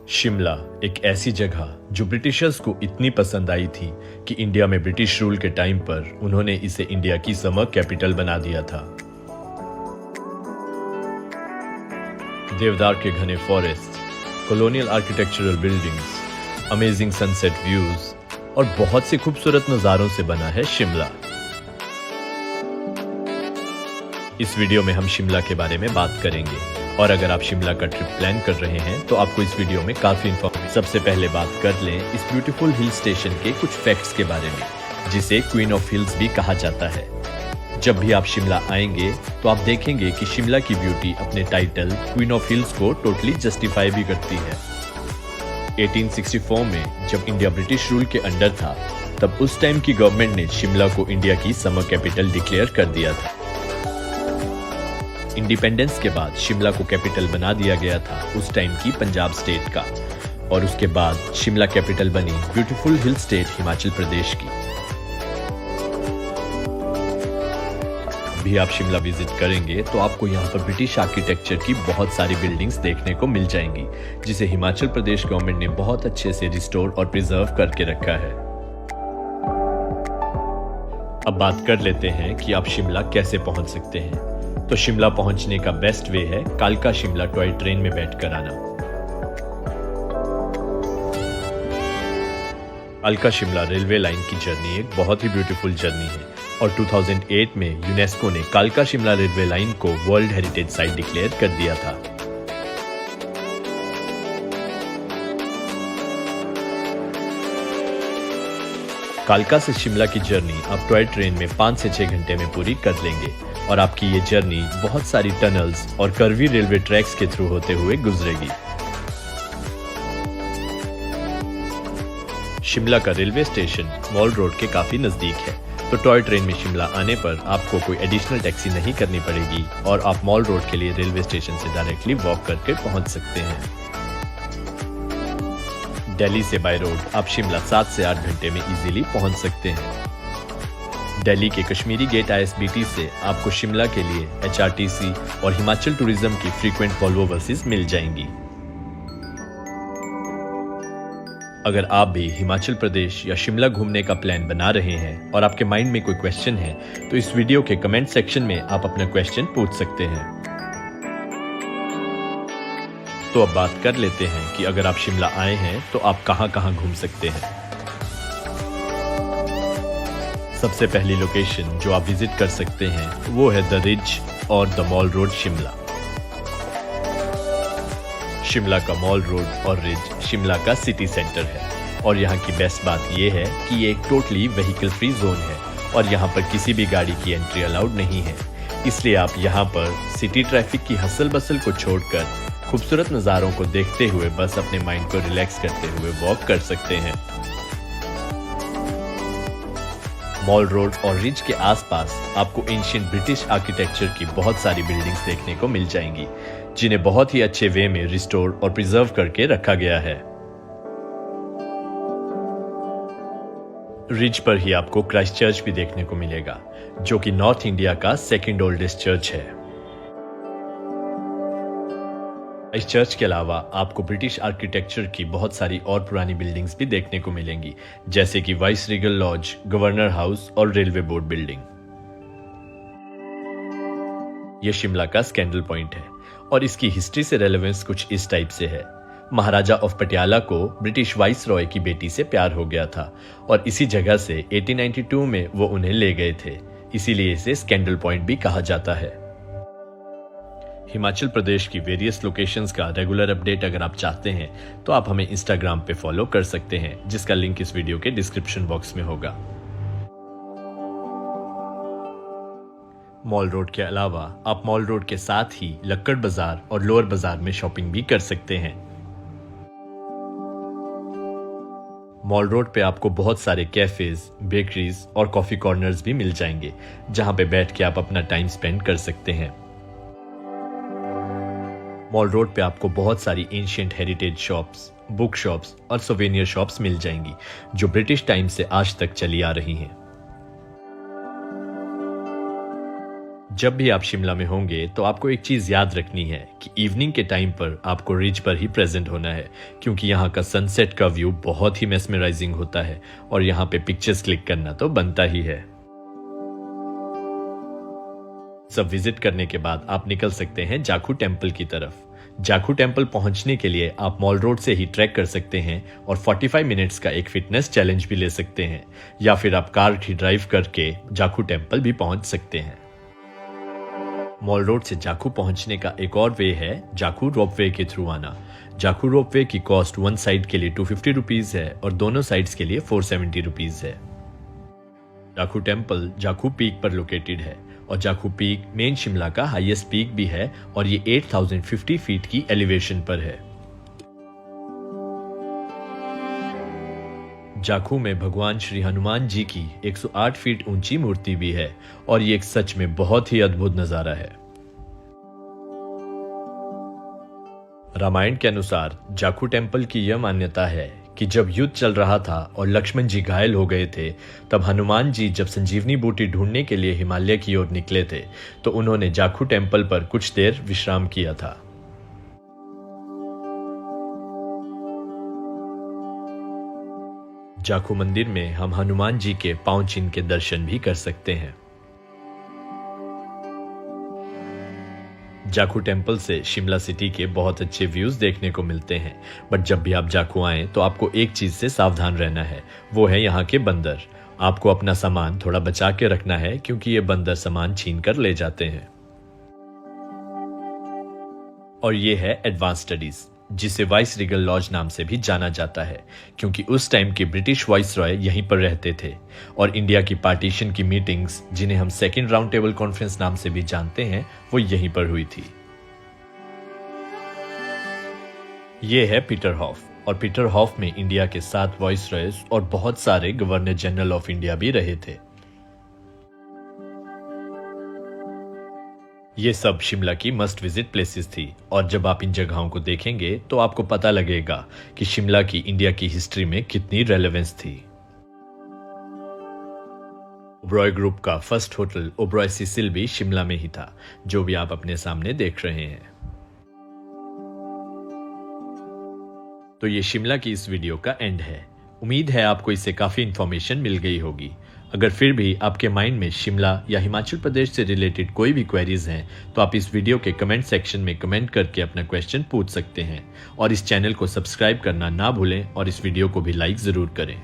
शिमला एक ऐसी जगह जो ब्रिटिशर्स को इतनी पसंद आई थी कि इंडिया में ब्रिटिश रूल के टाइम पर उन्होंने इसे इंडिया की समर कैपिटल बना दिया था। देवदार के घने forest, colonial architectural buildings, amazing sunset views और बहुत से खूबसूरत नज़ारों से बना है शिमला। इस वीडियो में हम शिमला के बारे में बात करेंगे और अगर आप शिमला का ट्रिप प्लान कर रहे हैं तो आपको इस वीडियो में काफी इन्फॉर्मेशन। सबसे पहले बात कर लें इस ब्यूटीफुल हिल स्टेशन के कुछ फैक्ट्स के बारे में, जिसे क्वीन ऑफ हिल्स भी कहा जाता है। जब भी आप शिमला आएंगे तो आप देखेंगे कि शिमला की ब्यूटी अपने टाइटल क्वीन ऑफ हिल्स को टोटली जस्टिफाई भी करती है। 1864 में जब इंडिया ब्रिटिश रूल के अंडर था, तब उस टाइम की गवर्नमेंट ने शिमला को इंडिया की समर कैपिटल डिक्लेयर कर दिया था। इंडिपेंडेंस के बाद शिमला को कैपिटल बना दिया गया था उस टाइम की पंजाब स्टेट का, और उसके बाद शिमला कैपिटल बनी beautiful hill state Himachal Pradesh की। भी आप शिमला विजिट करेंगे तो आपको यहाँ पर ब्रिटिश आर्किटेक्चर की बहुत सारी बिल्डिंग्स देखने को मिल जाएंगी, जिसे हिमाचल प्रदेश गवर्नमेंट ने बहुत अच्छे से रिस्टोर और प्रिजर्व करके रखा है। अब बात कर लेते हैं कि आप शिमला कैसे पहुंच सकते हैं। तो शिमला पहुंचने का बेस्ट वे है कालका शिमला टॉय ट्रेन में बैठकर आना। कालका शिमला रेलवे लाइन की जर्नी एक बहुत ही ब्यूटीफुल जर्नी है और 2008 में यूनेस्को ने कालका शिमला रेलवे लाइन को वर्ल्ड हेरिटेज साइट डिक्लेयर कर दिया था। कालका से शिमला की जर्नी आप टॉय ट्रेन में 5 से 6 घंटे में पूरी कर लेंगे और आपकी ये जर्नी बहुत सारी टनल्स और कर्वी रेलवे ट्रैक्स के थ्रू होते हुए गुजरेगी। शिमला का रेलवे स्टेशन मॉल रोड के काफी नजदीक है, तो टॉय ट्रेन में शिमला आने पर आपको कोई एडिशनल टैक्सी नहीं करनी पड़ेगी और आप मॉल रोड के लिए रेलवे स्टेशन से डायरेक्टली वॉक करके पहुंच सकते हैं। दिल्ली से बाय रोड आप शिमला 7 से 8 घंटे में इजीली पहुंच सकते हैं। दिल्ली के कश्मीरी गेट ISBT से आपको शिमला के लिए HRTC और हिमाचल टूरिज्म की फ्रीक्वेंट वॉल्वो बसेस मिल जाएंगी। अगर आप भी हिमाचल प्रदेश या शिमला घूमने का प्लान बना रहे हैं और आपके माइंड में कोई क्वेश्चन है तो इस वीडियो के कमेंट सेक्शन में आप अपना क्वेश्चन पूछ सकते हैं। तो अब बात कर लेते हैं कि अगर आप शिमला आए हैं तो आप कहां-कहां घूम सकते हैं। सबसे पहली लोकेशन जो आप विजिट कर सकते हैं वो है द रिज और the mall road Shimla. Shimla का मॉल रोड और रिज शिमला का सिटी सेंटर है और यहाँ की बेस्ट बात ये है कि ये एक टोटली व्हीकल फ्री जोन है और यहाँ पर किसी भी गाड़ी की एंट्री अलाउड नहीं है। इसलिए आप यहाँ पर सिटी ट्रैफिक की हसल बसल को छोड़कर खूबसूरत नज़ारों को देखते हुए बस अपने माइंड को रिलैक्स करते हुए वॉक कर सकते हैं। मॉल रोड और रिज के आसपास आपको एंशिएंट ब्रिटिश आर्किटेक्चर की बहुत सारी बिल्डिंग्स देखने को मिल जाएंगी, जिन्हें बहुत ही अच्छे वे में रिस्टोर और प्रिजर्व करके रखा गया है। रिज पर ही आपको क्राइस्ट चर्च भी देखने को मिलेगा, जो कि नॉर्थ इंडिया का सेकंड ओल्डेस्ट चर्च है। इस चर्च के अलावा आपको ब्रिटिश आर्किटेक्चर की बहुत सारी और पुरानी बिल्डिंग्स भी देखने को मिलेंगी, जैसे कि vice regal lodge, governor house और रेलवे बोर्ड बिल्डिंग। यह शिमला का स्कैंडल पॉइंट है और इसकी हिस्ट्री से रेलेवेंस कुछ इस टाइप से है। महाराजा ऑफ पटियाला को ब्रिटिश वाइस रॉय की बेटी से प्यार हो गया था और इसी जगह से 1892 में वो उन्हें ले गए थे, इसीलिए इसे स्कैंडल पॉइंट भी कहा जाता है। हिमाचल प्रदेश की वेरियस लोकेशंस का रेगुलर अपडेट अगर आप चाहते हैं तो आप हमें इंस्टाग्राम पे फॉलो कर सकते हैं, जिसका लिंक इस वीडियो के डिस्क्रिप्शन बॉक्स में होगा। मॉल रोड के अलावा आप मॉल रोड के साथ ही लक्कड़ बाजार और लोअर बाजार में शॉपिंग भी कर सकते हैं। मॉल रोड पे आपको बहुत सारे कैफेज, बेकरीज और कॉफी कॉर्नर्स भी मिल जाएंगे, जहां पे बैठ के आप अपना टाइम स्पेंड कर सकते हैं। मॉल रोड पे आपको बहुत सारी ancient heritage shops, book shops और सोवेनियर शॉप्स मिल जाएंगी, जो ब्रिटिश टाइम से आज तक चली आ रही हैं। जब भी आप शिमला में होंगे तो आपको एक चीज याद रखनी है कि इवनिंग के टाइम पर आपको रिज पर ही प्रेजेंट होना है, क्योंकि यहाँ का सनसेट का व्यू बहुत ही मेस्मराइजिंग होता है और यहाँ पे पिक्चर्स क्लिक करना तो बनता ही है। सब विजिट करने के बाद आप निकल सकते हैं जाखू टेम्पल की तरफ। जाखू टेम्पल पहुंचने के लिए आप मॉल रोड से ही ट्रैक कर सकते हैं और 45 मिनट्स का एक फिटनेस चैलेंज भी ले सकते हैं, या फिर आप कार ही ड्राइव करके जाखू टेम्पल भी पहुंच सकते हैं। मॉल रोड से जाखू पहुंचने का एक और वे है जाखू रोपवे के थ्रू आना। जाखू रोपवे की कॉस्ट वन साइड के लिए 250 रुपीज है और दोनों साइड्स के लिए 470 रुपीज है। जाखू टेम्पल जाखू पीक पर लोकेटेड है और जाखू पीक मेन शिमला का हाईएस्ट पीक भी है और ये 8050 फीट की एलिवेशन पर है। जाखू में भगवान श्री हनुमान जी की 108 फीट ऊंची मूर्ति भी है और ये एक सच में बहुत ही अद्भुत नजारा है। रामायण के अनुसार जाखू टेम्पल की यह मान्यता है कि जब युद्ध चल रहा था और लक्ष्मण जी घायल हो गए थे, तब हनुमान जी जब संजीवनी बूटी ढूंढने के लिए हिमालय की ओर निकले थे तो उन्होंने जाखू टेम्पल पर कुछ देर विश्राम किया था। जाखू मंदिर में हम हनुमान जी के पांव चिन्ह के दर्शन भी कर सकते हैं। जाखू टेम्पल से शिमला सिटी के बहुत अच्छे व्यूज देखने को मिलते हैं, बट जब भी आप जाखू आए तो आपको एक चीज से सावधान रहना है, वो है यहाँ के बंदर। आपको अपना सामान थोड़ा बचा के रखना है क्योंकि ये बंदर सामान छीन कर ले जाते हैं। और ये है एडवांस स्टडीज, जिसे वाइस रीगल लॉज नाम से भी जाना जाता है, क्योंकि उस टाइम के ब्रिटिश वाइसरॉय यहीं पर रहते थे और इंडिया की पार्टीशन की मीटिंग्स, जिन्हें हम सेकेंड राउंड टेबल कॉन्फ्रेंस नाम से भी जानते हैं, वो यहीं पर हुई थी। ये है पीटर हॉफ और पीटर हॉफ में इंडिया के 7 वाइसरॉयज और बहुत सारे गवर्नर जनरल ऑफ इंडिया भी रहे थे। ये सब शिमला की मस्ट विजिट प्लेसेस थी और जब आप इन जगहों को देखेंगे तो आपको पता लगेगा कि शिमला की इंडिया की हिस्ट्री में कितनी रेलेवेंस थी। ओबरॉय ग्रुप का फर्स्ट होटल ओबरॉय सिसिल भी शिमला में ही था, जो भी आप अपने सामने देख रहे हैं। तो ये शिमला की इस वीडियो का एंड है। उम्मीद है आपको इससे काफी इंफॉर्मेशन मिल गई होगी। अगर फिर भी आपके माइंड में शिमला या हिमाचल प्रदेश से रिलेटेड कोई भी क्वेरीज हैं तो आप इस वीडियो के कमेंट सेक्शन में कमेंट करके अपना क्वेश्चन पूछ सकते हैं और इस चैनल को सब्सक्राइब करना ना भूलें और इस वीडियो को भी लाइक जरूर करें।